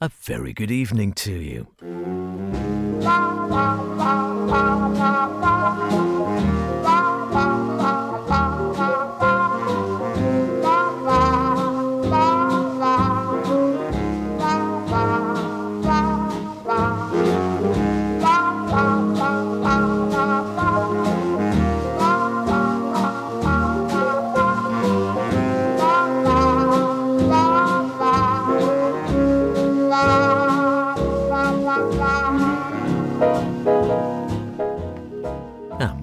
A very good evening to you.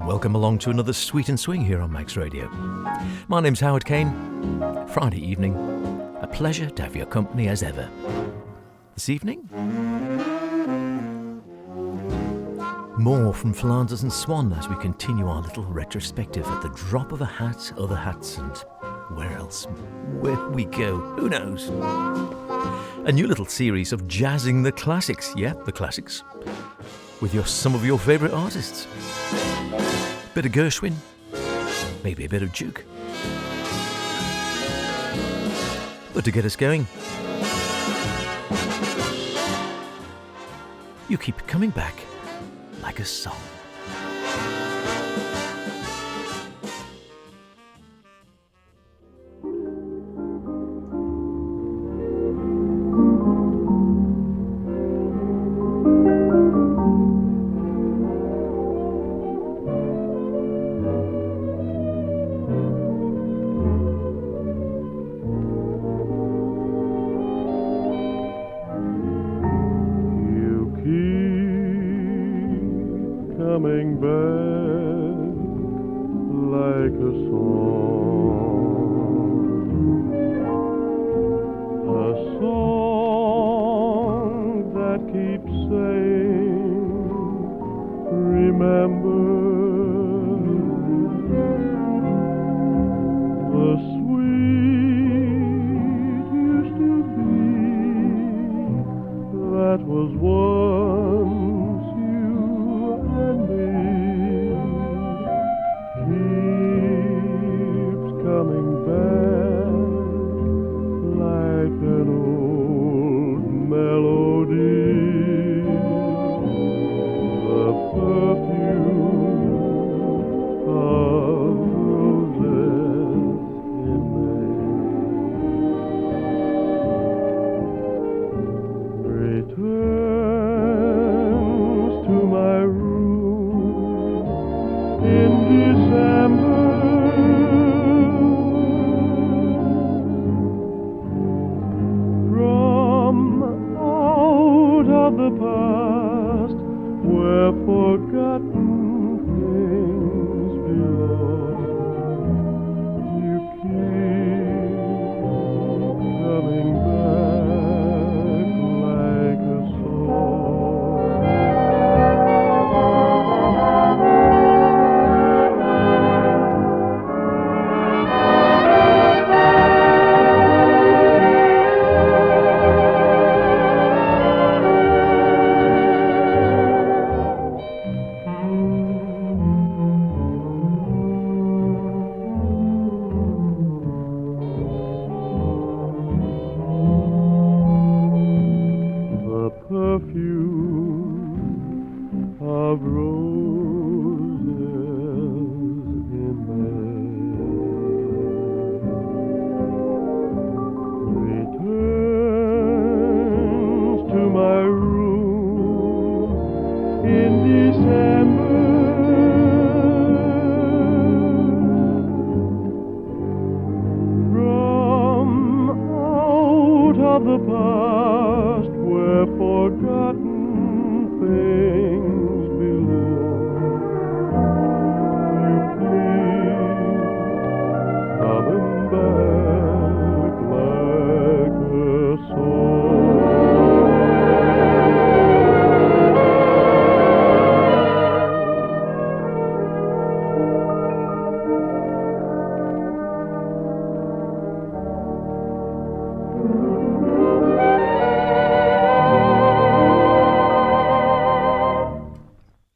Welcome along to another Sweet and Swing here on Max Radio. My name's Howard Kane. Friday evening, a pleasure to have your company as ever. This evening, more from Flanders and Swann as we continue our little retrospective at the drop of a hat, other hats, and where else? Where we go, who knows? A new little series of jazzing the classics, yeah, the classics, with some of your favourite artists. Bit of Gershwin, maybe a bit of Duke. But to get us going, you keep coming back like a song.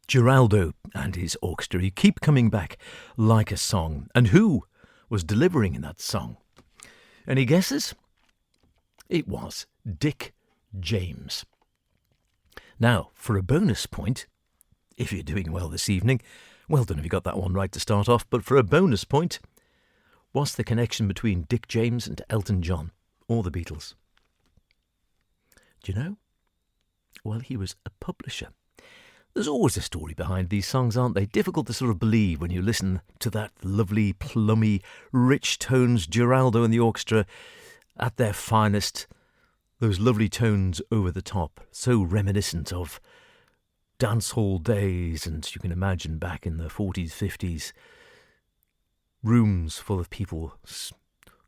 Geraldo and his orchestra, you keep coming back like a song. And who was delivering in that song? Any guesses? It was Dick James. Now, for a bonus point, if you're doing well this evening, well done if you got that one right to start off, but for a bonus point, what's the connection between Dick James and Elton John, or the Beatles? Do you know? Well, he was a publisher. There's always a story behind these songs, aren't they? Difficult to sort of believe when you listen to that lovely, plummy, rich tones, Geraldo and the orchestra at their finest, those lovely tones over the top, so reminiscent of dance hall days, and you can imagine back in the 40s, 50s, rooms full of people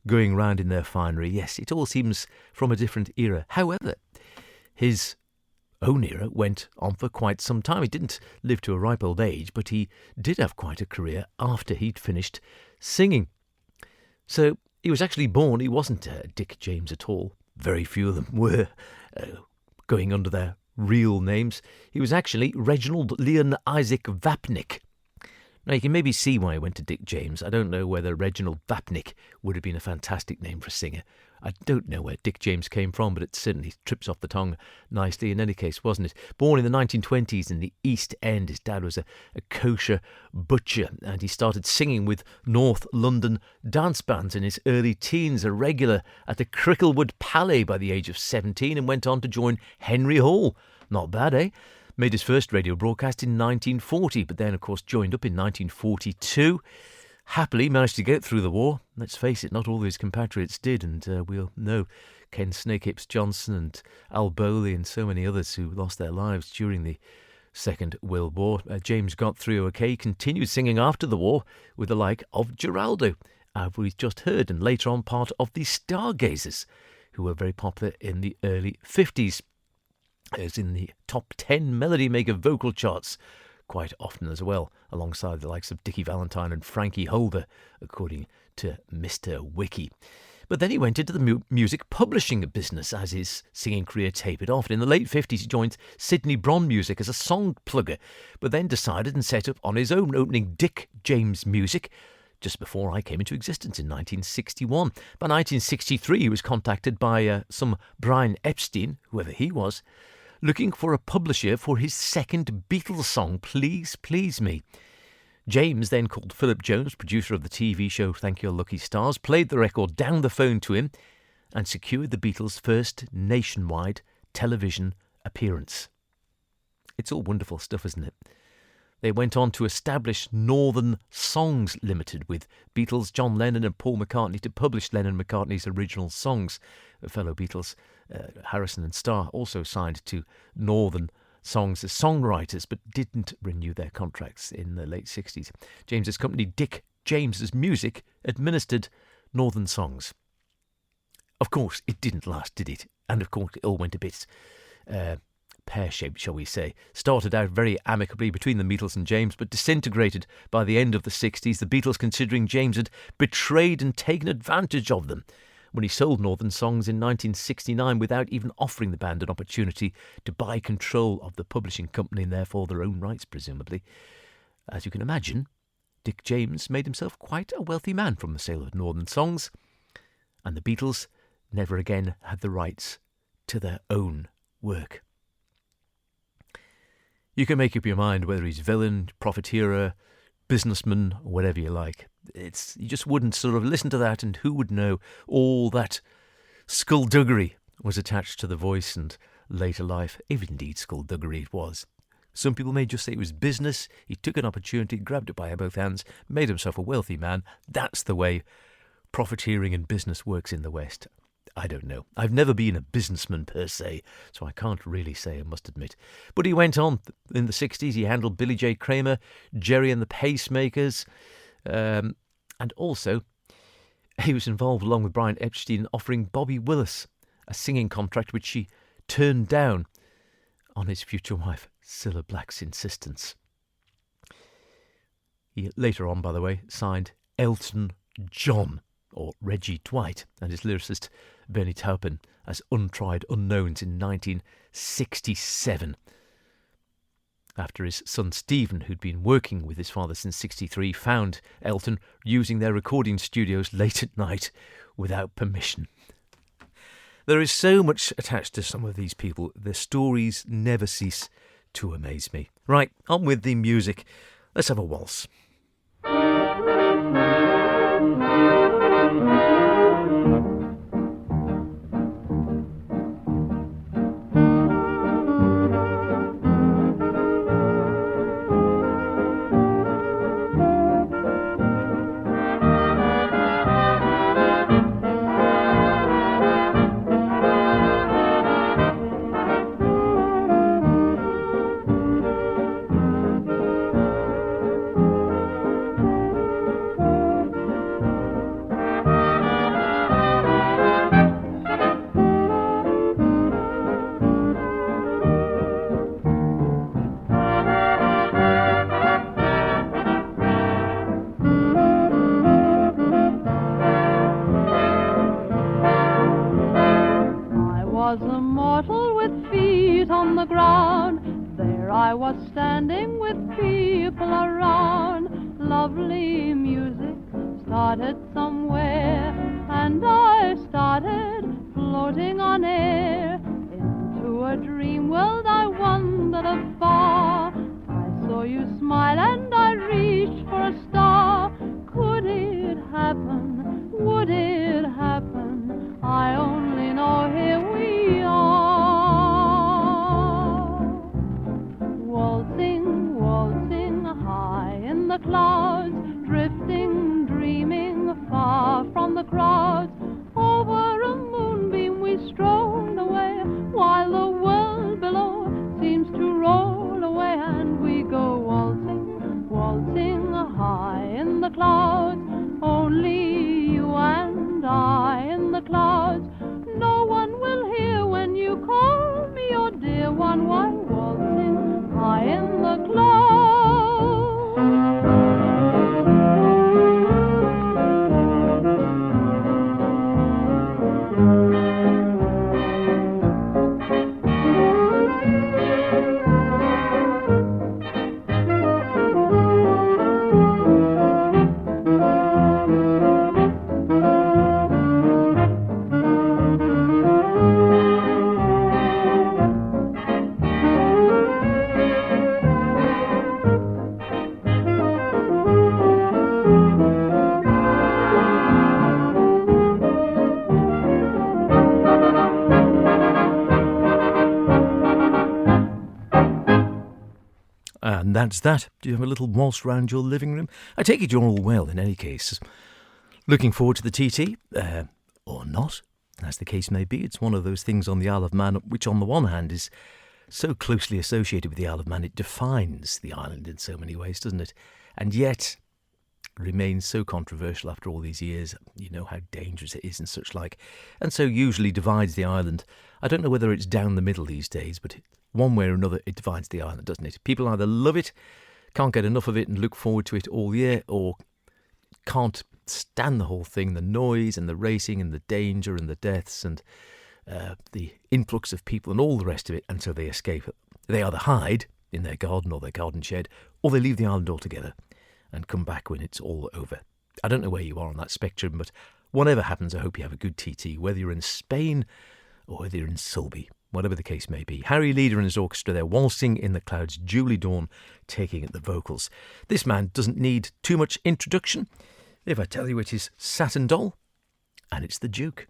going round in their finery. Yes, it all seems from a different era. However, his own era went on for quite some time. He didn't live to a ripe old age, but he did have quite a career after he'd finished singing. So he was actually born, he wasn't Dick James at all. Very few of them were going under their real names. He was actually Reginald Leon Isaac Vapnik. Now, you can maybe see why he went to Dick James. I don't know whether Reginald Vapnik would have been a fantastic name for a singer. I don't know where Dick James came from, but it certainly trips off the tongue nicely in any case, wasn't it? Born in the 1920s in the East End, his dad was a kosher butcher, and he started singing with North London dance bands in his early teens, a regular at the Cricklewood Palais by the age of 17, and went on to join Henry Hall. Not bad, eh? Made his first radio broadcast in 1940, but then, of course, joined up in 1942. Happily managed to get through the war. Let's face it, not all of his compatriots did, and we'll know Ken Snakehips Johnson and Al Bowley and so many others who lost their lives during the Second World War. James got through okay, continued singing after the war with the like of Geraldo, we've just heard, and later on part of the Stargazers, who were very popular in the early 50s. Is in the top 10 Melody Maker vocal charts quite often as well, alongside the likes of Dickie Valentine and Frankie Holder, according to Mr. Wiki. But then he went into the music publishing business as his singing career tapered off. In the late 50s, he joined Sidney Bron Music as a song plugger, but then decided and set up on his own, opening Dick James Music just before I came into existence in 1961. By 1963, he was contacted by some Brian Epstein, whoever he was, looking for a publisher for his second Beatles song, Please Please Me. James then called Philip Jones, producer of the TV show Thank Your Lucky Stars, played the record down the phone to him, and secured the Beatles' first nationwide television appearance. It's all wonderful stuff, isn't it? They went on to establish Northern Songs Limited with Beatles, John Lennon and Paul McCartney to publish Lennon and McCartney's original songs. Fellow Beatles, Harrison and Starr, also signed to Northern Songs as songwriters, but didn't renew their contracts in the late 60s. James's company, Dick James's Music, administered Northern Songs. Of course, it didn't last, did it? And of course, it all went a bit pear-shaped, shall we say. Started out very amicably between the Beatles and James, but disintegrated by the end of the 60s, the Beatles considering James had betrayed and taken advantage of them when he sold Northern Songs in 1969 without even offering the band an opportunity to buy control of the publishing company and therefore their own rights, presumably. As you can imagine, Dick James made himself quite a wealthy man from the sale of Northern Songs, and the Beatles never again had the rights to their own work. You can make up your mind whether he's villain, profiteer, businessman, or whatever you like. You just wouldn't sort of listen to that, and who would know all that skullduggery was attached to the voice and later life, if indeed skullduggery it was. Some people may just say it was business. He took an opportunity, grabbed it by both hands, made himself a wealthy man. That's the way profiteering and business works in the West. I don't know. I've never been a businessman per se, so I can't really say, I must admit. But he went on. In the 60s, he handled Billy J. Kramer, Jerry and the Pacemakers, and also he was involved, along with Brian Epstein, in offering Bobby Willis a singing contract which she turned down on his future wife, Cilla Black's insistence. He later on, by the way, signed Elton John, or Reggie Dwight, and his lyricist Bernie Taupin as Untried Unknowns in 1967. After his son Stephen, who'd been working with his father since 1963, found Elton using their recording studios late at night without permission. There is so much attached to some of these people. Their stories never cease to amaze me. Right, on with the music. Let's have a waltz. Was a mortal with feet on the ground. There I was standing with people around. Lovely music started somewhere, and I started floating on air. Into a dream world I wandered afar. I saw you smile and I reached for a star. Could it happen? Would it happen? I only know here we are. Waltzing, waltzing high in the clouds, drifting, dreaming far from the crowds. Over a moonbeam we strolled away, while the world below seems to roll away. And we go waltzing, waltzing high in the clouds, only you and I in the clouds. No one will hear when you call me your dear one, while waltzing high in the clouds. And that's that. Do you have a little waltz round your living room? I take it you're all well in any case. Looking forward to the TT, or not, as the case may be. It's one of those things on the Isle of Man which on the one hand is so closely associated with the Isle of Man, it defines the island in so many ways, doesn't it? And yet remains so controversial after all these years. You know how dangerous it is and such like, and so usually divides the island. I don't know whether it's down the middle these days, but one way or another it divides the island, doesn't it? People either love it, can't get enough of it and look forward to it all year, or can't stand the whole thing, the noise and the racing and the danger and the deaths and the influx of people and all the rest of it, and so they escape. They either hide in their garden or their garden shed, or they leave the island altogether and come back when it's all over. I don't know where you are on that spectrum, but whatever happens, I hope you have a good TT, whether you're in Spain or whether you're in Sulby, whatever the case may be. Harry Leader and his orchestra, they're waltzing in the clouds, Julie Dawn taking the vocals. This man doesn't need too much introduction. If I tell you it is Saturn Doll, and it's the Duke.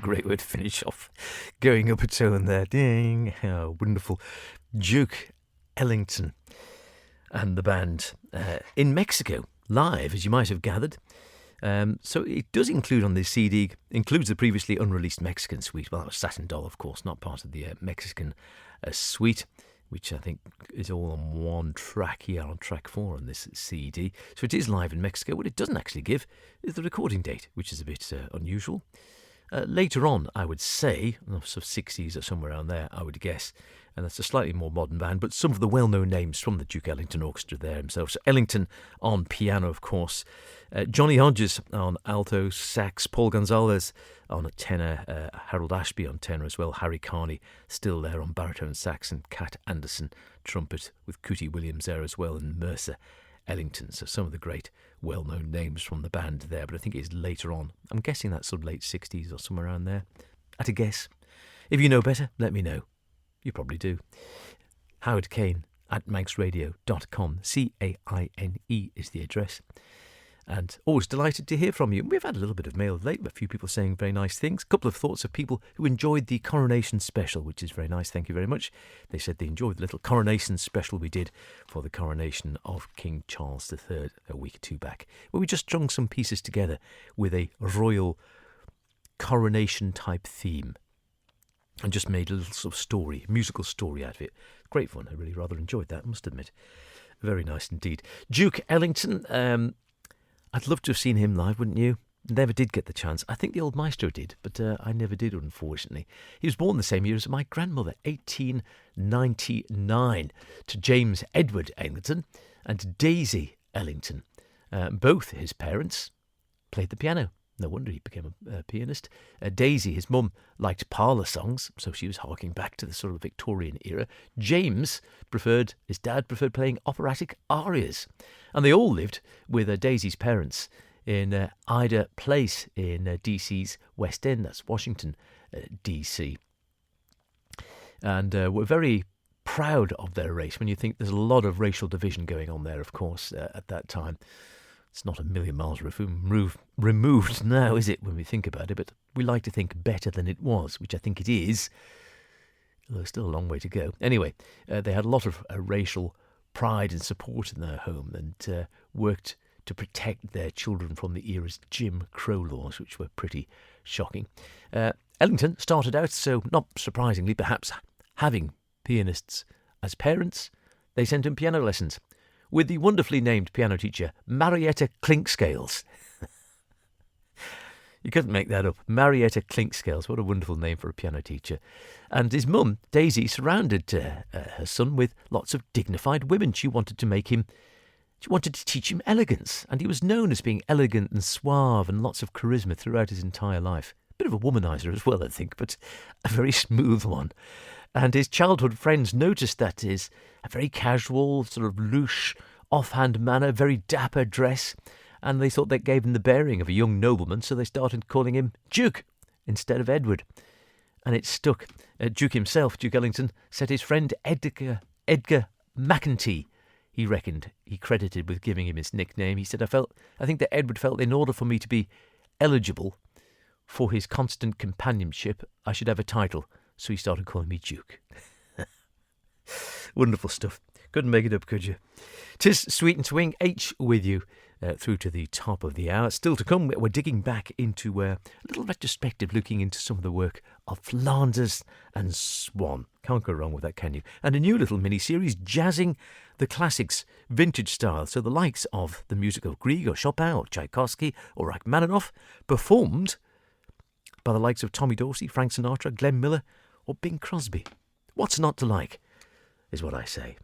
great way to finish off. Going up a tone there. Ding. Oh, wonderful. Duke Ellington and the band in Mexico, live, as you might have gathered. So it does include on this CD, includes the previously unreleased Mexican suite. Well, that was Satin Doll, of course, not part of the Mexican suite, which I think is all on one track here, on track 4 on this CD. So it is live in Mexico. What it doesn't actually give is the recording date, which is a bit unusual. Later on, I would say, sort of 60s or somewhere around there, I would guess, and that's a slightly more modern band, but some of the well-known names from the Duke Ellington Orchestra there himself. So Ellington on piano, of course, Johnny Hodges on alto sax, Paul Gonzalez on a tenor, Harold Ashby on tenor as well, Harry Carney still there on baritone sax, and Cat Anderson trumpet with Cootie Williams there as well, and Mercer Ellington. So some of the great well-known names from the band there, but I think it's later on. I'm guessing that's sort of late 60s or somewhere around there. At a guess. If you know better, let me know. You probably do. Howard Kane at manxradio.com. CAINE is the address. And always delighted to hear from you. We've had a little bit of mail of late, a few people saying very nice things. A couple of thoughts of people who enjoyed the coronation special, which is very nice. Thank you very much. They said they enjoyed the little coronation special we did for the coronation of King Charles III a week or two back, where we just strung some pieces together with a royal coronation type theme and just made a little sort of story, musical story out of it. Great fun. I really rather enjoyed that, I must admit. Very nice indeed. Duke Ellington, I'd love to have seen him live, wouldn't you? Never did get the chance. I think the old maestro did, but I never did, unfortunately. He was born the same year as my grandmother, 1899, to James Edward Ellington and Daisy Ellington. Both his parents played the piano. No wonder he became a pianist. Daisy, his mum, liked parlour songs, so she was harking back to the sort of Victorian era. James his dad preferred playing operatic arias. And they all lived with Daisy's parents in Ida Place in DC's West End, that's Washington, DC. And were very proud of their race when you think there's a lot of racial division going on there, of course, at that time. It's not a million miles removed now, is it, when we think about it? But we like to think better than it was, which I think it is. Although there's still a long way to go. Anyway, they had a lot of racial pride and support in their home, and worked to protect their children from the era's Jim Crow laws, which were pretty shocking. Ellington started out, so not surprisingly, perhaps having pianists as parents, they sent him piano lessons with the wonderfully named piano teacher, Marietta Clinkscales. You couldn't make that up. Marietta Clinkscales, what a wonderful name for a piano teacher. And his mum, Daisy, surrounded her son with lots of dignified women. She wanted to teach him elegance, and he was known as being elegant and suave and lots of charisma throughout his entire life. Bit of a womanizer as well, I think, but a very smooth one. And his childhood friends noticed that his a very casual, sort of louche, offhand manner, very dapper dress, and they thought that gave him the bearing of a young nobleman, so they started calling him Duke instead of Edward. And it stuck. Duke himself, Duke Ellington, said his friend Edgar McEntee, he reckoned, he credited with giving him his nickname. He said, I think that Edward felt in order for me to be eligible for his constant companionship, I should have a title. So he started calling me Duke. Wonderful stuff. Couldn't make it up, could you? 'Tis Sweet and Swing H with you through to the top of the hour. Still to come, we're digging back into a little retrospective, looking into some of the work of Flanders and Swann. Can't go wrong with that, can you? And a new little mini-series, jazzing the classics, vintage style. So the likes of the music of Grieg or Chopin or Tchaikovsky or Rachmaninoff, performed by the likes of Tommy Dorsey, Frank Sinatra, Glenn Miller or Bing Crosby. What's not to like, is what I say.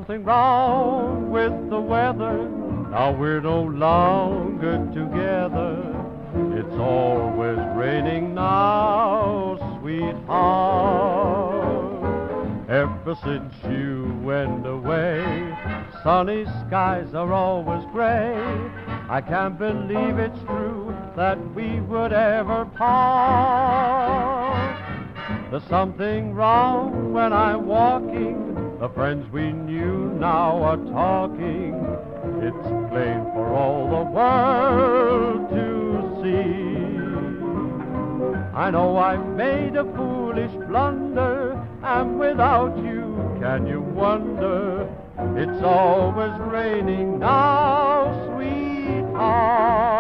something wrong with the weather. Now we're no longer together. It's always raining now, sweetheart. Ever since you went away, sunny skies are always gray. I can't believe it's true that we would ever part. There's something wrong when I'm walking. The friends we knew now are talking. It's plain for all the world to see. I know I've made a foolish blunder, and without you, can you wonder? It's always raining now, sweetheart.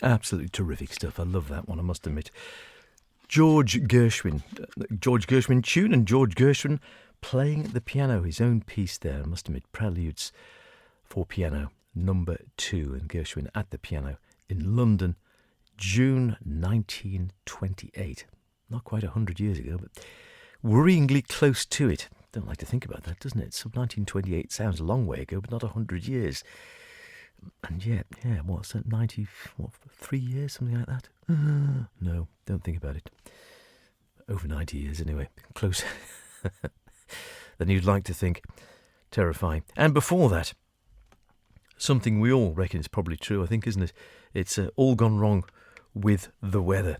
Absolutely terrific stuff. I love that one, I must admit. George Gershwin tune, and George Gershwin playing the piano, his own piece there, I must admit, Preludes for Piano number 2, and Gershwin at the piano in London, June 1928. Not quite 100 years ago, but worryingly close to it. Don't like to think about that, doesn't it? So 1928 sounds a long way ago, but not 100 years. And yet, what's that, 3 years, something like that? No, don't think about it. Over 90 years anyway, closer than you'd like to think. Terrifying. And before that, something we all reckon is probably true, I think, isn't it? It's all gone wrong with the weather.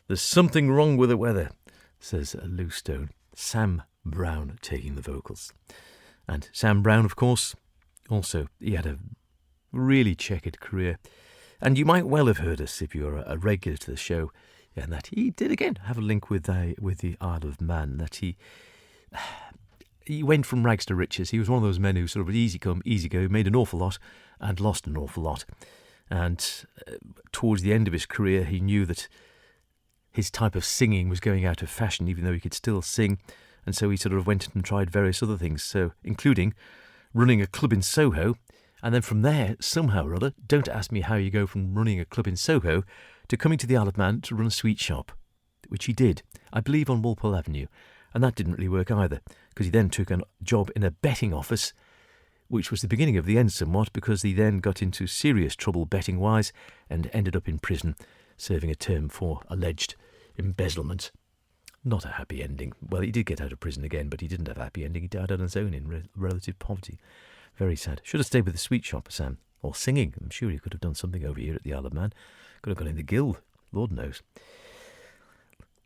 There's something wrong with the weather, says Lou Stone. Sam Brown taking the vocals. And Sam Brown, of course, also, he had a really checkered career. And you might well have heard us if you're a regular to the show, and that he did again have a link with the Isle of Man, that he went from rags to riches. He was one of those men who sort of easy come, easy go, made an awful lot and lost an awful lot. And towards the end of his career, he knew that his type of singing was going out of fashion, even though he could still sing. And so he sort of went and tried various other things, so including running a club in Soho. And then from there, somehow or other, don't ask me how you go from running a club in Soho to coming to the Isle of Man to run a sweet shop, which he did, I believe, on Walpole Avenue. And that didn't really work either, because he then took a job in a betting office, which was the beginning of the end somewhat, because he then got into serious trouble betting-wise and ended up in prison, serving a term for alleged embezzlement. Not a happy ending. Well, he did get out of prison again, but he didn't have a happy ending. He died on his own in relative poverty. Very sad. Should have stayed with the sweet shop, Sam. Or singing. I'm sure he could have done something over here at the Isle of Man. Could have gone in the guild. Lord knows.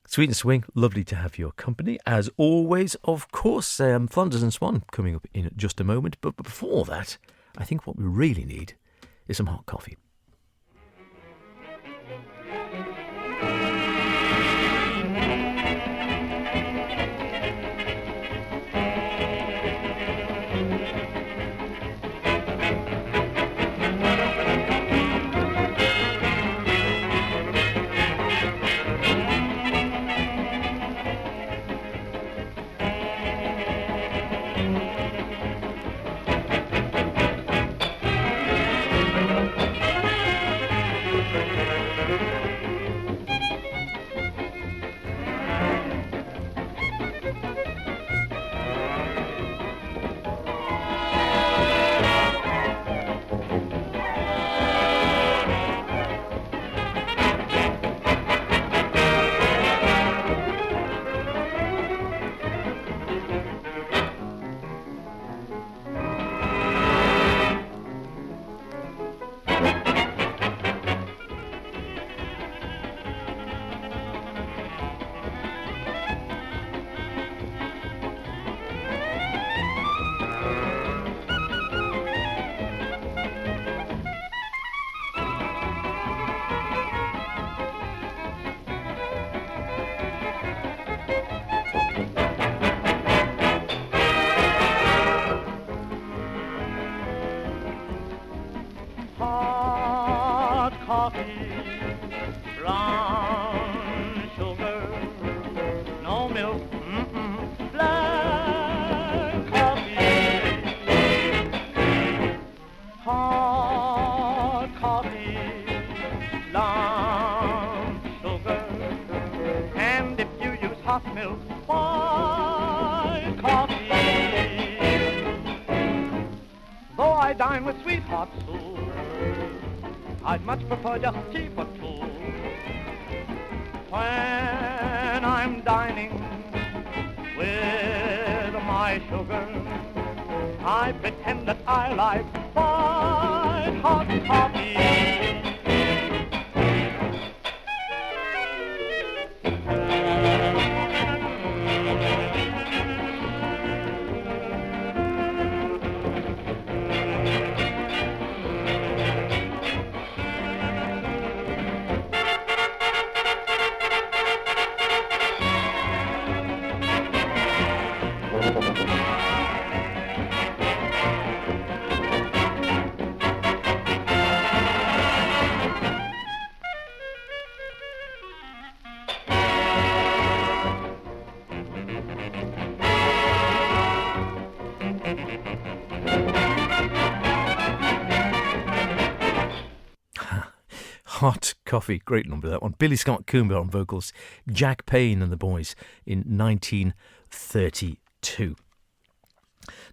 Sweet and Swing, lovely to have your company. As always, of course, Flanders and Swann coming up in just a moment. But before that, I think what we really need is some hot coffee. I'd much prefer just tea for two. When I'm dining with my sugar, I pretend that I like fine hot coffee. Coffee, great number that one. Billy Scott Coomber on vocals, Jack Payne and the Boys in 1932.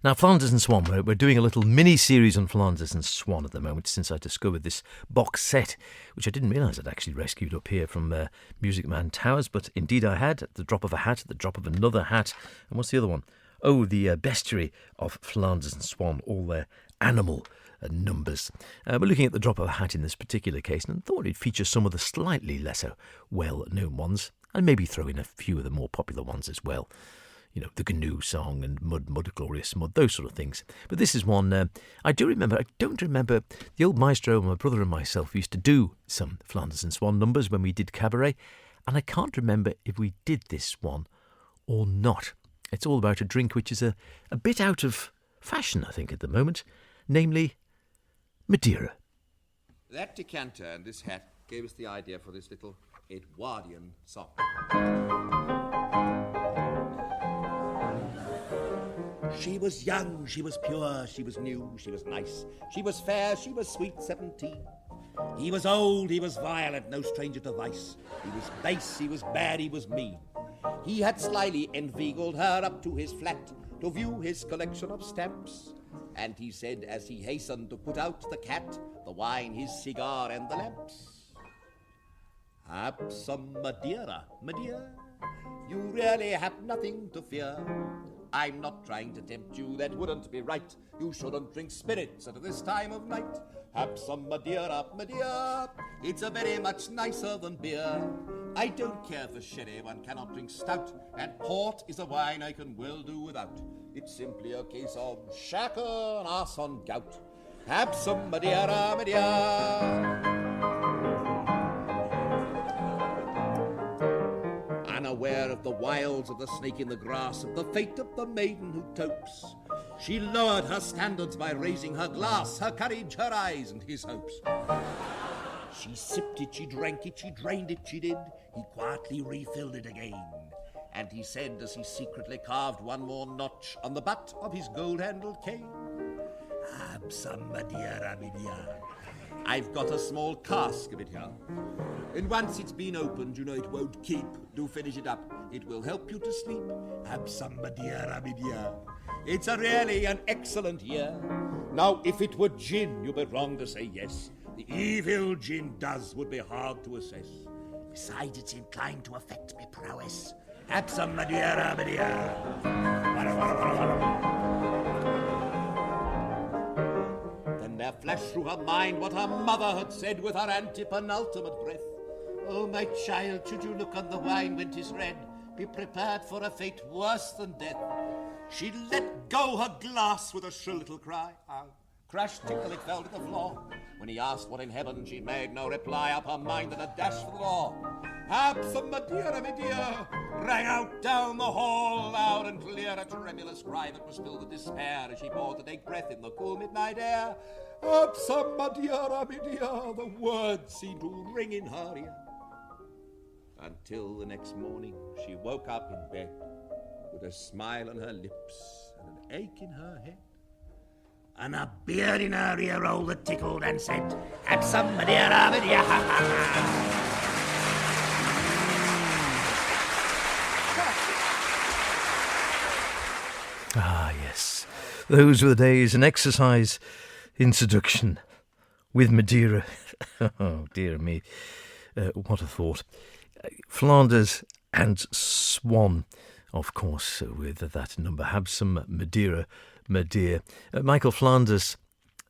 Now, Flanders and Swann, we're doing a little mini-series on Flanders and Swann at the moment since I discovered this box set, which I didn't realise I'd actually rescued up here from Music Man Towers, but indeed I had, at the drop of a hat, at the drop of another hat. And what's the other one? Oh, the bestiary of Flanders and Swann, all their animal numbers. We're looking at the drop of a hat in this particular case, and I thought it'd feature some of the slightly lesser well-known ones, and maybe throw in a few of the more popular ones as well. You know, the Canoe Song and Mud, Mud, Glorious Mud, those sort of things. But this is one I don't remember the old maestro, my brother and myself used to do some Flanders and Swann numbers when we did cabaret, and I can't remember if we did this one or not. It's all about a drink which is a bit out of fashion, I think, at the moment, namely Madeira. That decanter and this hat gave us the idea for this little Edwardian song. She was young, she was pure, she was new, she was nice, she was fair, she was sweet, 17. He was old, he was violent, no stranger to vice. He was base, he was bad, he was mean. He had slyly inveigled her up to his flat to view his collection of stamps. And he said as he hastened to put out the cat, the wine, his cigar, and the lamps, "Have some Madeira, Madeira, you really have nothing to fear. I'm not trying to tempt you, that wouldn't be right. You shouldn't drink spirits at this time of night. Have some Madeira, Madeira, it's a very much nicer than beer. I don't care for sherry, one cannot drink stout, and port is a wine I can well do without. It's simply a case of shackle and arse on gout. Have some Madeira, Madeira." Unaware of the wiles of the snake in the grass, of the fate of the maiden who topes, she lowered her standards by raising her glass, her courage, her eyes, and his hopes. She sipped it, she drank it, she drained it, she did. He quietly refilled it again, and he said as he secretly carved one more notch on the butt of his gold-handled cane, "Have some Madeira, Madeira. I've got a small cask of it here. And once it's been opened, you know it won't keep. Do finish it up. It will help you to sleep. Have some Madeira, Madeira. It's really an excellent year. Now, if it were gin, you'd be wrong to say yes. The evil gin does would be hard to assess. Besides, it's inclined to affect me prowess. Have some Madeira, Madeira." There flashed through her mind what her mother had said with her antepenultimate breath. "Oh, my child, should you look on the wine when 'tis red, be prepared for a fate worse than death." She let go her glass with a shrill little cry. Crash, tinkle, it fell to the floor. When he asked what in heaven, she made no reply. Up her mind and a dash for the door. "Have some Madeira, Madeira," rang out down the hall, loud and clear, a tremulous cry that was filled with despair as she paused to take breath in the cool midnight air. "Have some Madeira, Madeira," the words seemed to ring in her ear. Until the next morning she woke up in bed with a smile on her lips and an ache in her head, and a beard in her ear roll that tickled and said, "Have some Madeira, Madeira." Ah, yes. Those were the days, an exercise in seduction with Madeira. Oh, dear me. What a thought. Flanders and Swann, of course, with that number. Have some Madeira, Madeira. Michael Flanders,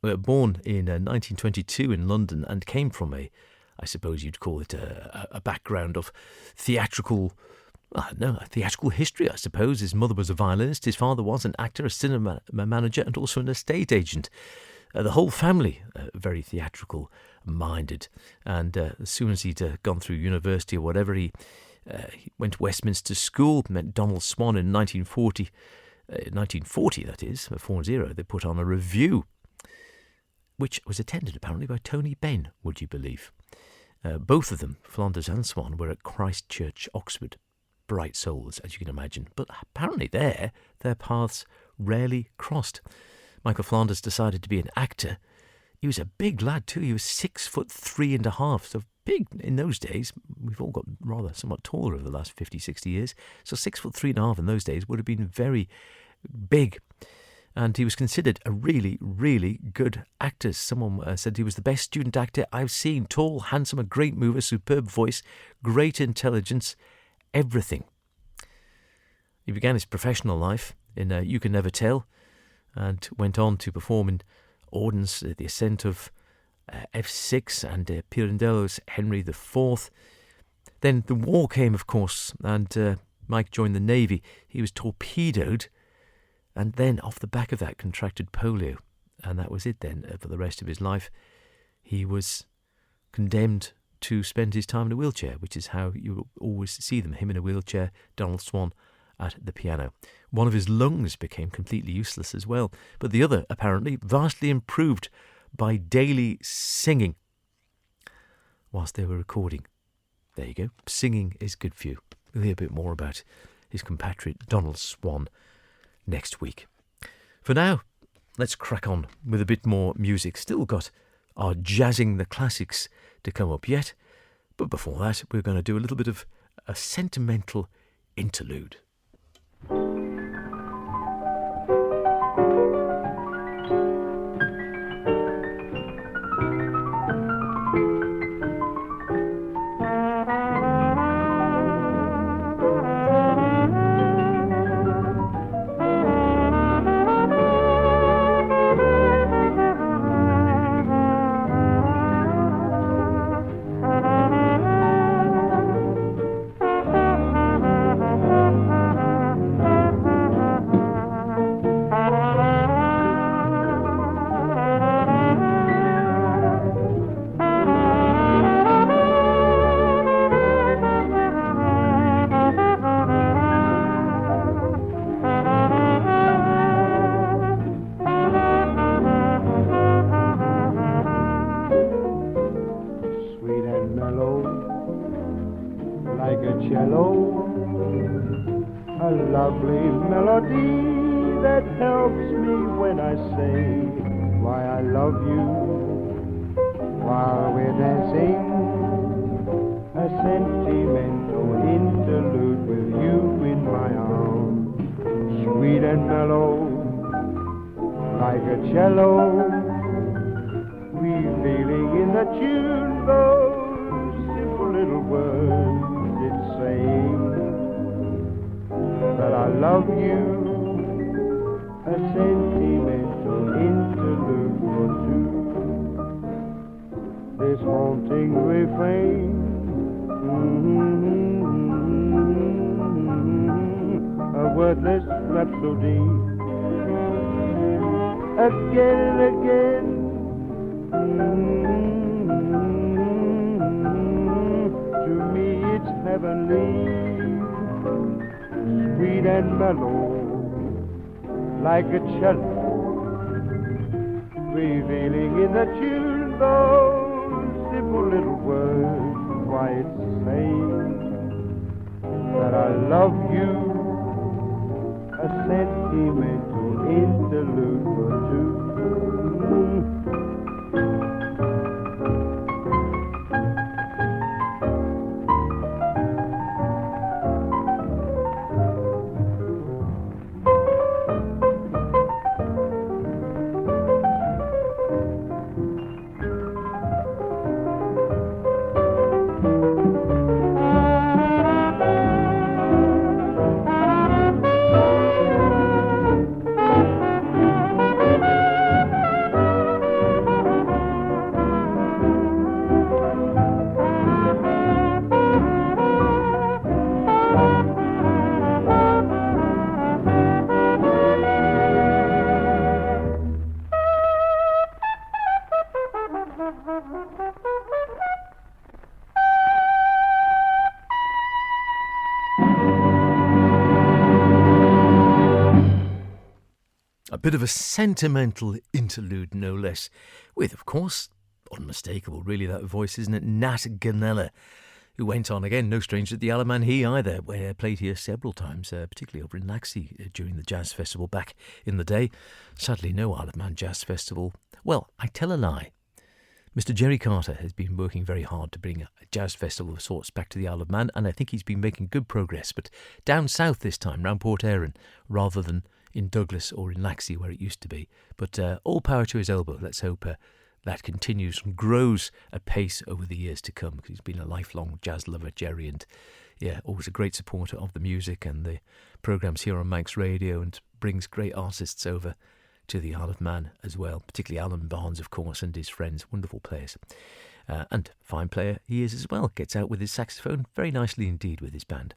born in 1922 in London, and came from I suppose you'd call it a background of theatrical history, I suppose. His mother was a violinist, his father was an actor, a cinema manager, and also an estate agent. The whole family very theatrical minded, and as soon as he'd gone through university or whatever, he went to Westminster School, met Donald Swann in 1940, that is, 40, they put on a review, which was attended apparently by Tony Benn, would you believe? Both of them, Flanders and Swann, were at Christ Church, Oxford. Bright souls, as you can imagine, but apparently their paths rarely crossed. Michael Flanders decided to be an actor. He was a big lad too. He was 6'3.5", so big in those days. We've all got rather somewhat taller over the last 50, 60 years. So 6'3.5" in those days would have been very big. And he was considered a really, really good actor. Someone said he was the best student actor I've seen. Tall, handsome, a great mover, superb voice, great intelligence, everything. He began his professional life in You Can Never Tell and went on to perform in Auden's The Ascent of F6 and Pirandello's Henry IV. Then the war came, of course, and Mike joined the Navy. He was torpedoed and then off the back of that contracted polio. And that was it then for the rest of his life. He was condemned to spend his time in a wheelchair, which is how you always see them, him in a wheelchair, Donald Swann at the piano. One of his lungs became completely useless as well, but the other apparently vastly improved by daily singing whilst they were recording. There you go. Singing is good for you. We'll hear a bit more about his compatriot Donald Swann next week. For now, let's crack on with a bit more music. Still got our Jazzing the Classics to come up yet, but before that we're going to do a little bit of a sentimental interlude. Like a cello, revealing in the tune those simple little words. Why, it's saying that I love you, a sentimental interlude or two. Bit of a sentimental interlude, no less, with, of course, unmistakable, really, that voice, isn't it? Nat Ganella, who went on, again, no stranger to the Alaman He either, where played here several times, particularly over in Laxey during the Jazz Festival back in the day. Sadly, no Isle of Man Jazz Festival. Well, I tell a lie, Mr. Jerry Carter has been working very hard to bring a jazz festival of sorts back to the Isle of Man, and I think he's been making good progress, but down south this time, round Port Erin, rather than in Douglas or in Laxey where it used to be. But all power to his elbow. Let's hope that continues and grows apace over the years to come, because he's been a lifelong jazz lover, Jerry, and yeah, always a great supporter of the music and the programmes here on Manx Radio, and brings great artists over to the Isle of Man as well, particularly Alan Barnes, of course, and his friends, wonderful players. And fine player he is as well, gets out with his saxophone very nicely indeed with his band.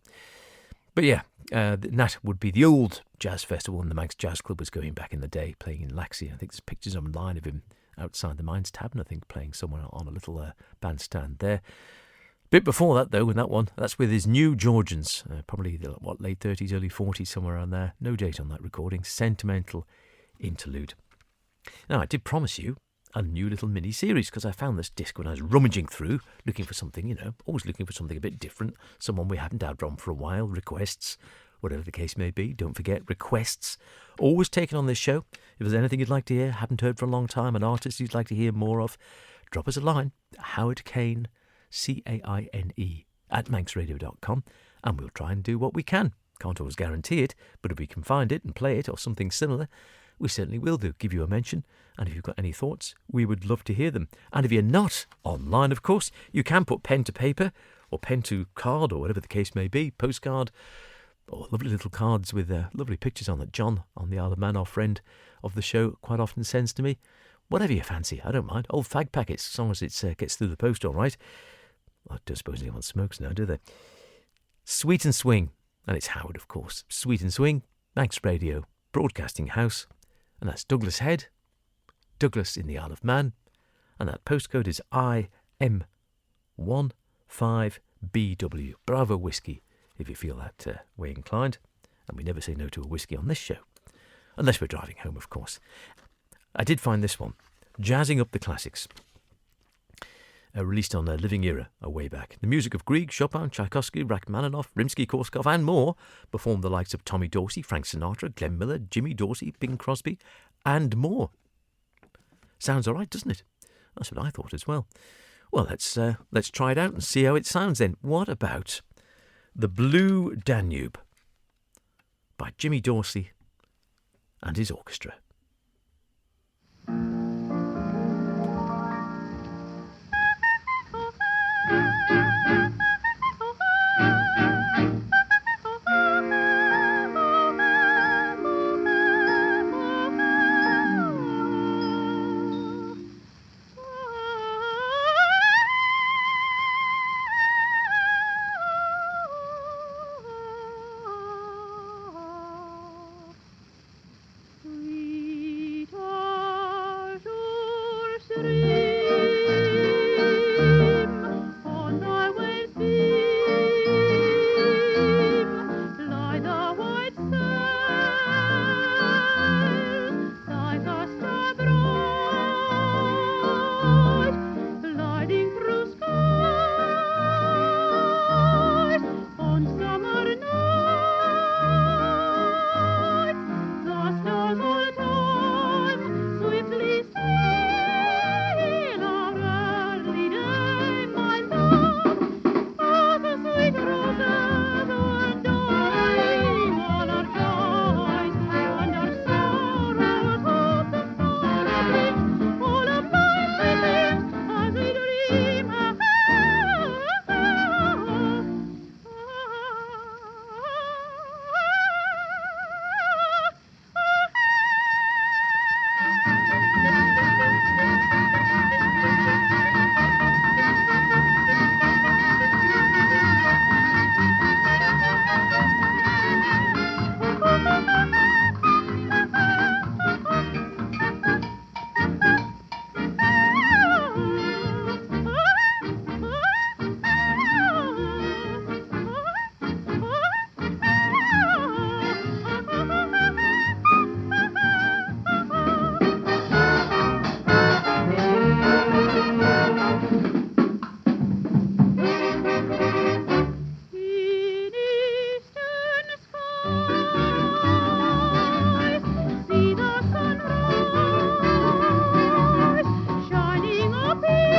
But yeah, that would be the old jazz festival, and the Manx Jazz Club was going back in the day, playing in Laxey. I think there's pictures online of him outside the Mines Tavern, I think, playing somewhere on a little bandstand there. Bit before that, though, in that one, that's with his New Georgians, probably late 30s, early 40s, somewhere around there. No date on that recording. Sentimental Interlude. Now, I did promise you a new little mini-series, because I found this disc when I was rummaging through, looking for something, always looking for something a bit different, someone we haven't had on for a while, requests, whatever the case may be. Don't forget, requests, always taken on this show. If there's anything you'd like to hear, haven't heard for a long time, an artist you'd like to hear more of, drop us a line, Howard Kane, CAINE, @manxradio.com, and we'll try and do what we can. Can't always guarantee it, but if we can find it and play it or something similar, we certainly will give you a mention. And if you've got any thoughts, we would love to hear them. And if you're not online, of course, you can put pen to paper or pen to card or whatever the case may be, postcard, or lovely little cards with lovely pictures on that John on the Isle of Man, our friend of the show, quite often sends to me. Whatever you fancy, I don't mind. Old fag packets, as long as it gets through the post all right. I don't suppose anyone smokes now, do they? Sweet and Swing, and it's Howard, of course. Sweet and Swing, Manx Radio, Broadcasting House, and that's Douglas Head, Douglas in the Isle of Man, and that postcode is IM15BW, Bravo Whiskey, if you feel that way inclined. And we never say no to a whiskey on this show, unless we're driving home, of course. I did find this one, Jazzing Up the Classics, released on Living Era a way back. The music of Grieg, Chopin, Tchaikovsky, Rachmaninoff, Rimsky-Korsakov and more performed the likes of Tommy Dorsey, Frank Sinatra, Glenn Miller, Jimmy Dorsey, Bing Crosby and more. Sounds all right, doesn't it? That's what I thought as well. Well, let's try it out and see how it sounds then. What about The Blue Danube by Jimmy Dorsey and his orchestra? See the sunrise shining up in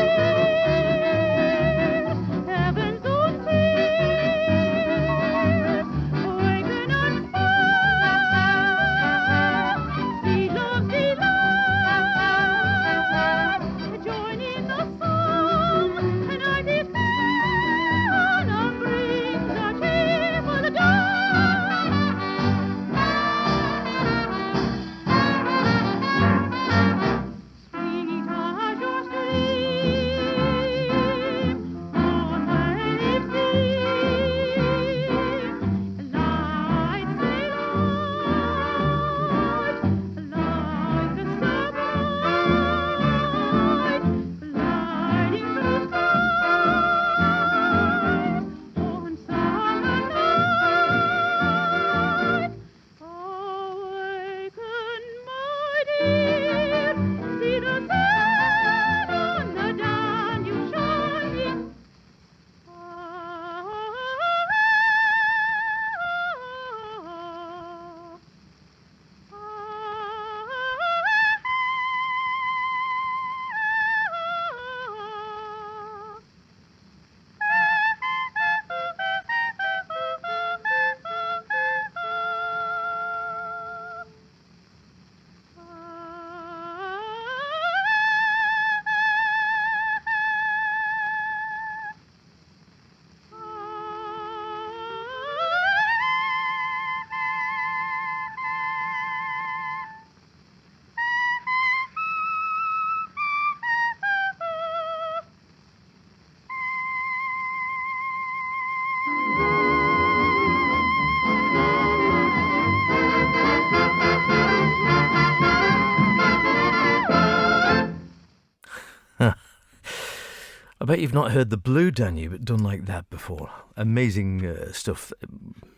bet you've not heard the Blue Danube done like that before. Amazing stuff.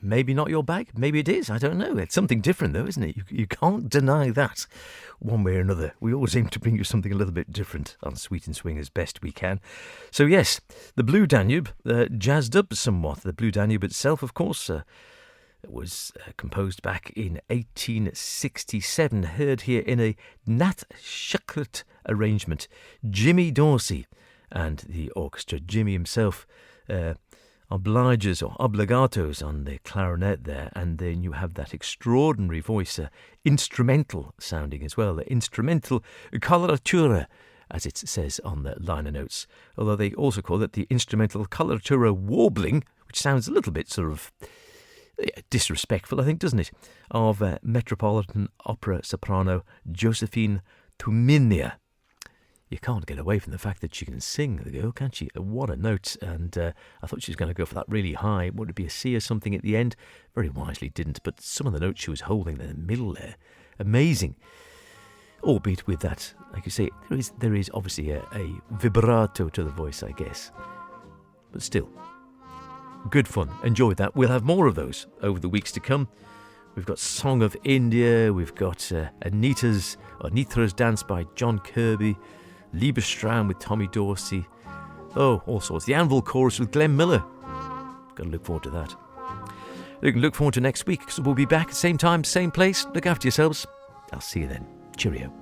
Maybe not your bag. Maybe it is. I don't know. It's something different, though, isn't it? You can't deny that one way or another. We always aim to bring you something a little bit different on Sweet and Swing as best we can. So, yes, the Blue Danube, jazzed up somewhat. The Blue Danube itself, of course, was composed back in 1867, heard here in a Nat Schuckert arrangement. Jimmy Dorsey and the orchestra. Jimmy himself obliges or obligatos on the clarinet there, and then you have that extraordinary voice, instrumental sounding as well, the instrumental coloratura, as it says on the liner notes, although they also call it the instrumental coloratura warbling, which sounds a little bit sort of disrespectful, I think, doesn't it, of Metropolitan Opera soprano Josephine Tuminia. You can't get away from the fact that she can sing, the girl, can she? What a note. And I thought she was going to go for that really high. Would it be a C or something at the end? Very wisely didn't. But some of the notes she was holding in the middle there, amazing. Albeit with that, like you say, there is obviously a vibrato to the voice, I guess. But still, good fun. Enjoyed that. We'll have more of those over the weeks to come. We've got Song of India. We've got Anita's Dance by John Kirby. Liebestraum with Tommy Dorsey. Oh, all sorts. The Anvil Chorus with Glenn Miller. Got to look forward to that. You can look forward to next week, because we'll be back at the same time, same place. Look after yourselves. I'll see you then. Cheerio.